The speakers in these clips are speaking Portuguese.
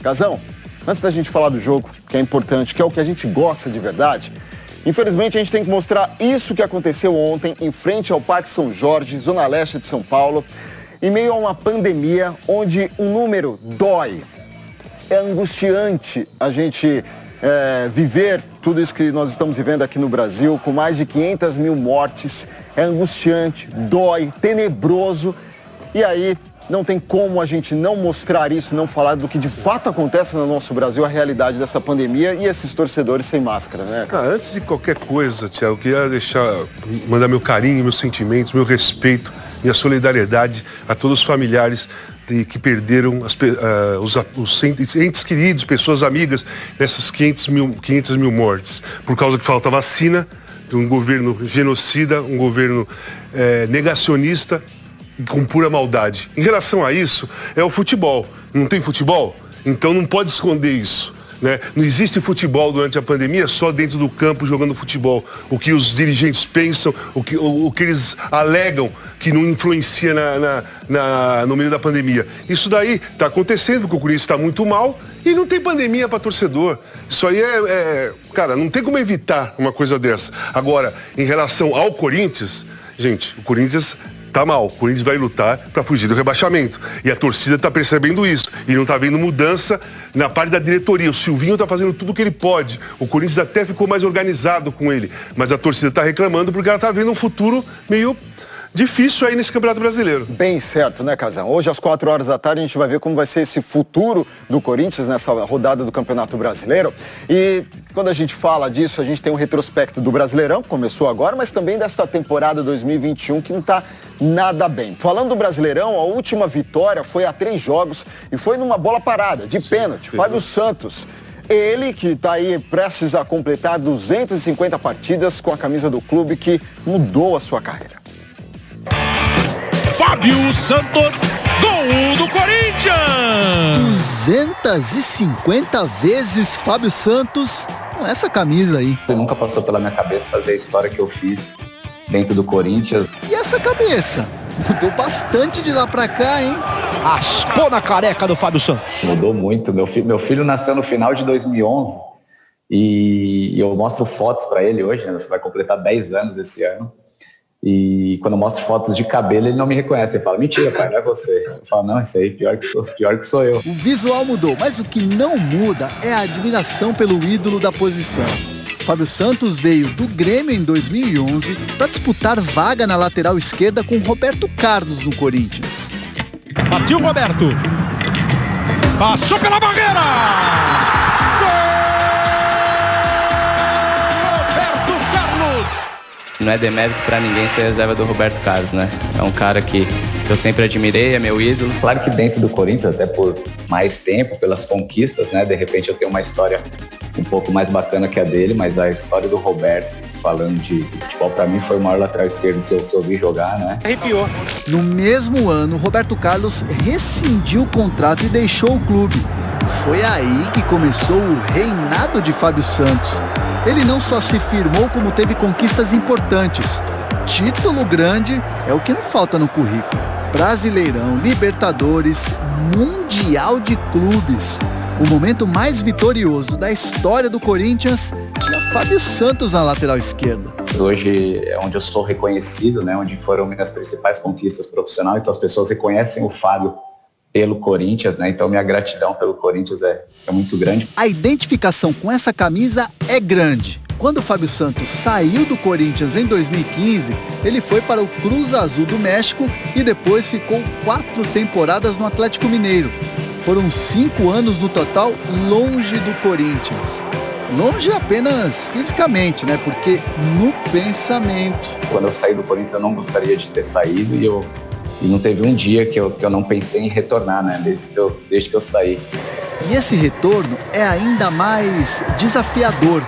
Casão, antes da gente falar do jogo, que é importante, que é o que a gente gosta de verdade, infelizmente a gente tem que mostrar isso que aconteceu ontem em frente ao Parque São Jorge, zona leste de São Paulo, em meio a uma pandemia onde um número dói. É angustiante a gente viver tudo isso que nós estamos vivendo aqui no Brasil, com mais de 500 mil mortes. É angustiante, dói, tenebroso. E aí, não tem como a gente não mostrar isso, não falar do que de fato acontece no nosso Brasil, a realidade dessa pandemia e esses torcedores sem máscara, né? Cara, antes de qualquer coisa, Thiago, eu queria mandar meu carinho, meus sentimentos, meu respeito, minha solidariedade a todos os familiares que perderam os entes queridos, pessoas amigas, nessas 500 mil mortes, por causa que falta vacina, de um governo genocida, um governo negacionista, com pura maldade. Em relação a isso, é o futebol. Não tem futebol? Então não pode esconder isso, né? Não existe futebol durante a pandemia só dentro do campo jogando futebol. O que os dirigentes pensam, o que eles alegam que não influencia no meio da pandemia. Isso daí está acontecendo porque o Corinthians está muito mal e não tem pandemia para torcedor. Isso aí cara, não tem como evitar uma coisa dessa. Agora, em relação ao Corinthians, gente, o Corinthians tá mal. O Corinthians vai lutar para fugir do rebaixamento. E a torcida tá percebendo isso. E não tá vendo mudança na parte da diretoria. O Silvinho tá fazendo tudo o que ele pode. O Corinthians até ficou mais organizado com ele. Mas a torcida tá reclamando porque ela tá vendo um futuro meio difícil aí nesse Campeonato Brasileiro. Bem certo, né, Casão? Hoje, às 4 horas da tarde, a gente vai ver como vai ser esse futuro do Corinthians nessa rodada do Campeonato Brasileiro. E quando a gente fala disso, a gente tem um retrospecto do Brasileirão, que começou agora, mas também desta temporada 2021, que não está nada bem. Falando do Brasileirão, a última vitória foi há 3 jogos e foi numa bola parada, de pênalti. Fábio Santos. Ele que está aí prestes a completar 250 partidas com a camisa do clube que mudou a sua carreira. Fábio Santos, gol do Corinthians! 250 vezes Fábio Santos com essa camisa aí. Nunca passou pela minha cabeça fazer a história que eu fiz dentro do Corinthians. E essa cabeça? Mudou bastante de lá pra cá, hein? Aspou na careca do Fábio Santos. Mudou muito. Meu filho nasceu no final de 2011 e eu mostro fotos pra ele hoje, né? Vai completar 10 anos esse ano. E quando eu mostro fotos de cabelo, ele não me reconhece. Ele fala, mentira, pai, não é você. Eu falo, não, isso aí, pior que sou eu. O visual mudou, mas o que não muda é a admiração pelo ídolo da posição. Fábio Santos veio do Grêmio em 2011 para disputar vaga na lateral esquerda com Roberto Carlos no Corinthians. Partiu Roberto. Passou pela barreira! Não é demérito pra ninguém ser reserva do Roberto Carlos, né? É um cara que eu sempre admirei, é meu ídolo. Claro que dentro do Corinthians, até por mais tempo, pelas conquistas, né? De repente eu tenho uma história um pouco mais bacana que a dele, mas a história do Roberto, falando de futebol, pra mim foi o maior lateral esquerdo que eu vi jogar, né? Arrepiou. No mesmo ano, Roberto Carlos rescindiu o contrato e deixou o clube. Foi aí que começou o reinado de Fábio Santos. Ele não só se firmou, como teve conquistas importantes. Título grande é o que não falta no currículo. Brasileirão, Libertadores, Mundial de Clubes. O momento mais vitorioso da história do Corinthians é Fábio Santos na lateral esquerda. Hoje é onde eu sou reconhecido, né? Onde foram minhas principais conquistas profissionais. Então as pessoas reconhecem o Fábio pelo Corinthians, né? Então minha gratidão pelo Corinthians é muito grande. A identificação com essa camisa é grande. Quando o Fábio Santos saiu do Corinthians em 2015, ele foi para o Cruz Azul do México e depois ficou 4 temporadas no Atlético Mineiro. Foram 5 anos no total longe do Corinthians. Longe apenas fisicamente, né? Porque no pensamento. Quando eu saí do Corinthians eu não gostaria de ter saído e não teve um dia que eu não pensei em retornar, né? Desde que eu saí. E esse retorno é ainda mais desafiador.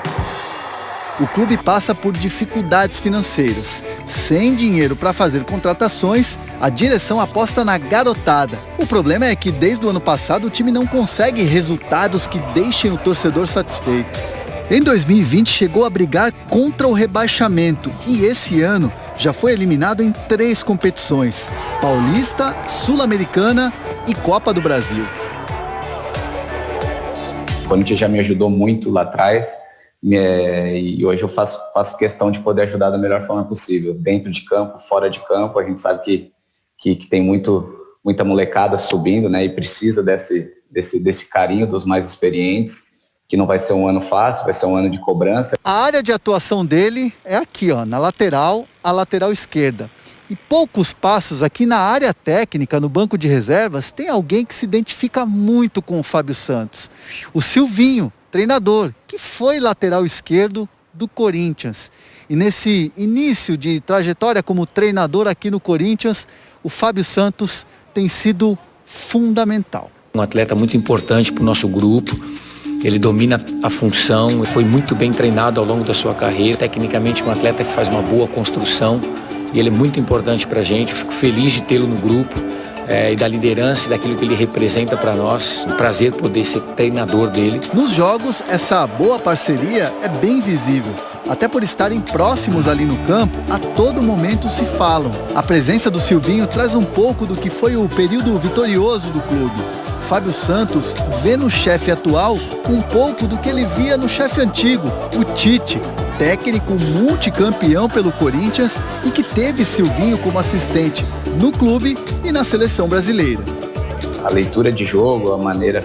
O clube passa por dificuldades financeiras. Sem dinheiro para fazer contratações, a direção aposta na garotada. O problema é que desde o ano passado o time não consegue resultados que deixem o torcedor satisfeito. Em 2020 chegou a brigar contra o rebaixamento e esse ano já foi eliminado em 3 competições: Paulista, Sul-Americana e Copa do Brasil. O Corinthians já me ajudou muito lá atrás e hoje eu faço questão de poder ajudar da melhor forma possível, dentro de campo, fora de campo. A gente sabe que tem muita molecada subindo, né, e precisa desse carinho dos mais experientes, que não vai ser um ano fácil, vai ser um ano de cobrança. A área de atuação dele é aqui, ó, na lateral, a lateral esquerda. E poucos passos aqui na área técnica, no banco de reservas, tem alguém que se identifica muito com o Fábio Santos. O Silvinho, treinador, que foi lateral esquerdo do Corinthians. E nesse início de trajetória como treinador aqui no Corinthians, o Fábio Santos tem sido fundamental. Um atleta muito importante para o nosso grupo. Ele domina a função, foi muito bem treinado ao longo da sua carreira. Tecnicamente, um atleta que faz uma boa construção. E ele é muito importante para a gente. Fico feliz de tê-lo no grupo e da liderança e daquilo que ele representa para nós. Um prazer poder ser treinador dele. Nos jogos, essa boa parceria é bem visível. Até por estarem próximos ali no campo, a todo momento se falam. A presença do Silvinho traz um pouco do que foi o período vitorioso do clube. Fábio Santos vê no chefe atual um pouco do que ele via no chefe antigo, o Tite, técnico multicampeão pelo Corinthians e que teve Silvinho como assistente no clube e na seleção brasileira. A leitura de jogo, a maneira,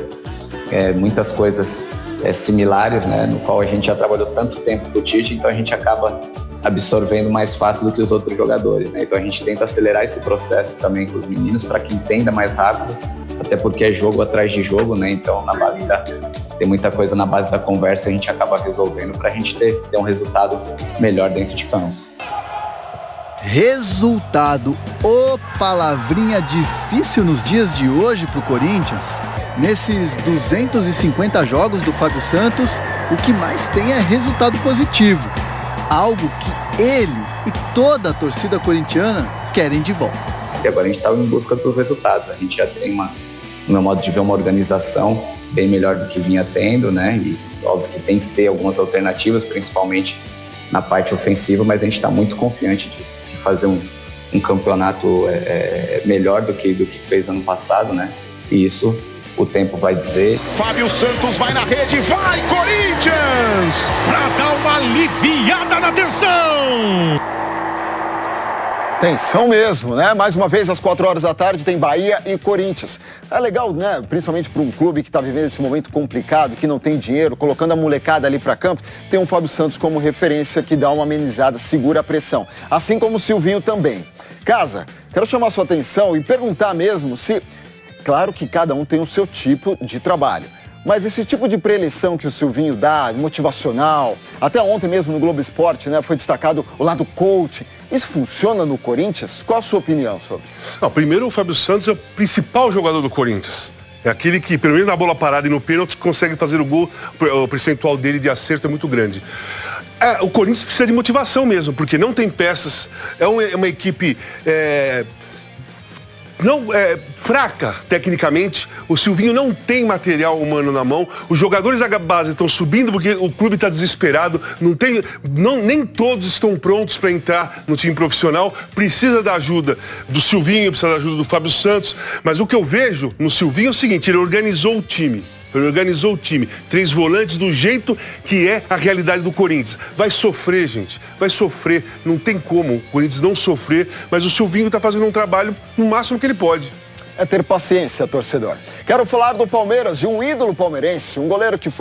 muitas coisas similares, né, no qual a gente já trabalhou tanto tempo com o Tite, então a gente acaba absorvendo mais fácil do que os outros jogadores, né? Então a gente tenta acelerar esse processo também com os meninos para que entenda mais rápido, até porque é jogo atrás de jogo, né? Então tem muita coisa na base da conversa, a gente acaba resolvendo para a gente ter um resultado melhor dentro de campo. Resultado, palavrinha difícil nos dias de hoje para o Corinthians. Nesses 250 jogos do Fábio Santos, o que mais tem é resultado positivo. Algo que ele e toda a torcida corintiana querem de volta. E agora a gente está em busca dos resultados. A gente já tem no meu modo de ver, uma organização bem melhor do que vinha tendo, né? E óbvio que tem que ter algumas alternativas, principalmente na parte ofensiva, mas a gente está muito confiante de fazer um campeonato melhor do que fez ano passado, né? E isso o tempo vai dizer. Fábio Santos vai na rede, vai Corinthians! Pra dar uma aliviada na tensão! Tensão mesmo, né? Mais uma vez, às 4 horas da tarde, tem Bahia e Corinthians. É legal, né? Principalmente para um clube que está vivendo esse momento complicado, que não tem dinheiro, colocando a molecada ali para campo, tem um Fábio Santos como referência que dá uma amenizada, segura a pressão. Assim como o Silvinho também. Casa, quero chamar a sua atenção e perguntar mesmo se... Claro que cada um tem o seu tipo de trabalho. Mas esse tipo de preleção que o Silvinho dá, motivacional, até ontem mesmo no Globo Esporte, né, foi destacado o lado coach. Isso funciona no Corinthians? Qual a sua opinião sobre? Não, primeiro, o Fábio Santos é o principal jogador do Corinthians. É aquele que, pelo menos na bola parada e no pênalti, consegue fazer o gol. O percentual dele de acerto é muito grande. O Corinthians precisa de motivação mesmo, porque não tem peças. É uma equipe... fraca tecnicamente. O Silvinho não tem material humano na mão. Os jogadores da base estão subindo porque o clube está desesperado. Nem todos estão prontos para entrar no time profissional. Precisa da ajuda do Silvinho, precisa da ajuda do Fábio Santos. Mas o que eu vejo no Silvinho é o seguinte: ele organizou o time. 3 volantes do jeito que é a realidade do Corinthians. Vai sofrer, gente. Vai sofrer. Não tem como o Corinthians não sofrer. Mas o Silvinho está fazendo um trabalho no máximo que ele pode. É ter paciência, torcedor. Quero falar do Palmeiras, de um ídolo palmeirense, um goleiro que foi